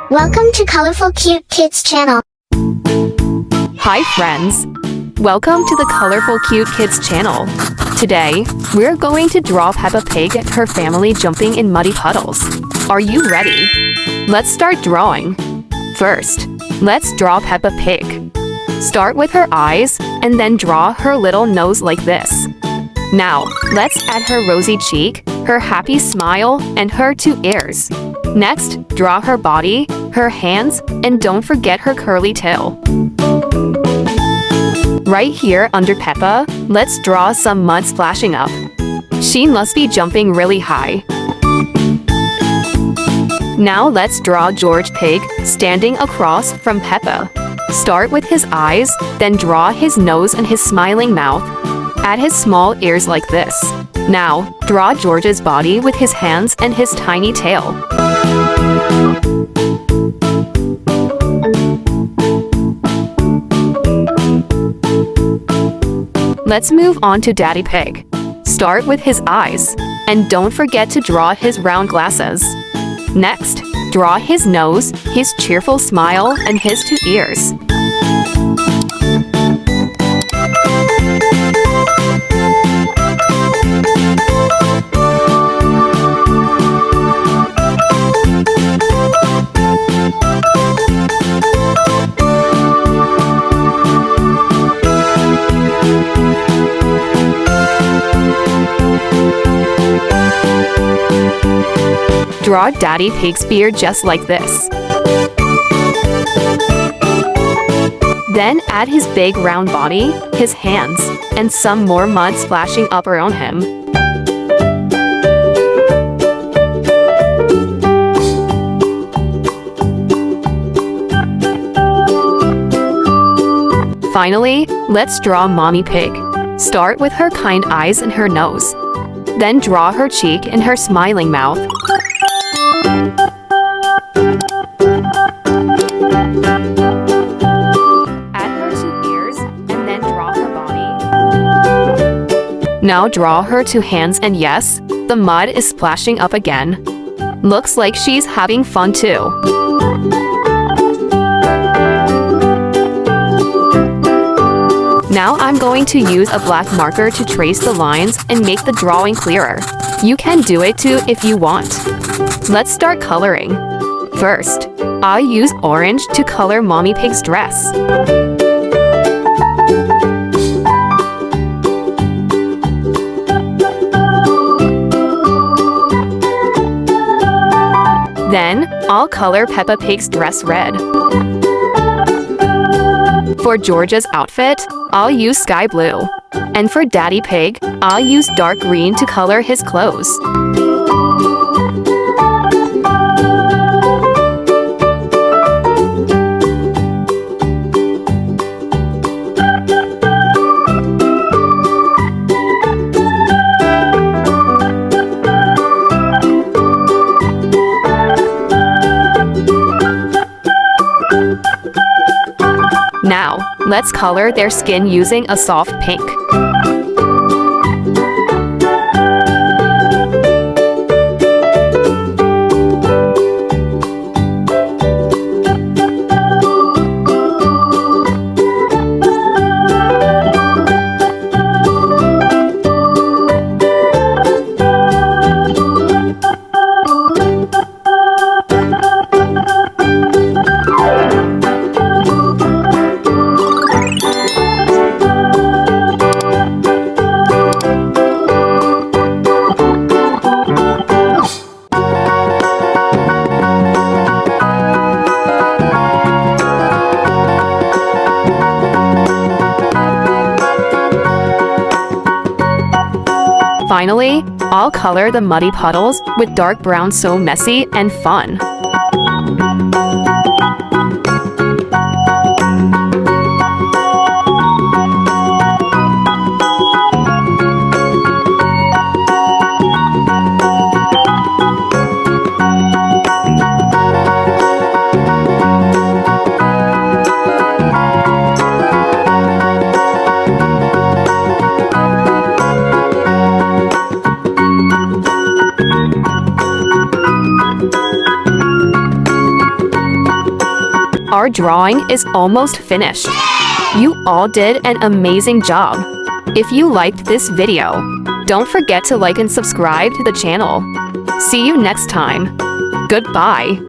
Welcome to Colorful Cute Kids channel. Hi friends! Welcome to the Colorful Cute Kids channel. Today, we're going to draw Peppa Pig and her family jumping in muddy puddles. Are you ready? Let's start drawing. First, let's draw Peppa Pig. Start with her eyes and then draw her little nose like this. Now, let's add her rosy cheek, her happy smile, and her 2 ears. Next, draw her body, her hands, and don't forget her curly tail. Right here under Peppa, let's draw some mud splashing up. She must be jumping really high. Now let's draw George Pig standing across from Peppa. Start with his eyes, then draw his nose and his smiling mouth. Add his small ears like this. Now, draw George's body with his hands and his tiny tail. Let's move on to Daddy Pig. Start with his eyes, and don't forget to draw his round glasses. Next, draw his nose, his cheerful smile, and his 2 ears. Draw Daddy Pig's beard just like this. Then add his big round body, his hands, and some more mud splashing up around him. Finally, let's draw Mommy Pig. Start with her kind eyes and her nose. Then draw her cheek and her smiling mouth. Add her 2 ears and then draw her body. Now draw her 2 hands and yes, the mud is splashing up again. Looks like she's having fun too. Now I'm going to use a black marker to trace the lines and make the drawing clearer. You can do it too if you want. Let's start coloring. First, I'll use orange to color Mommy Pig's dress. Then, I'll color Peppa Pig's dress red. For George's outfit, I'll use sky blue. And for Daddy Pig, I'll use dark green to color his clothes. Now, let's color their skin using a soft pink. Finally, I'll color the muddy puddles with dark brown so messy and fun. Our drawing is almost finished. You all did an amazing job. If you liked this video, don't forget to like and subscribe to the channel. See you next time. Goodbye.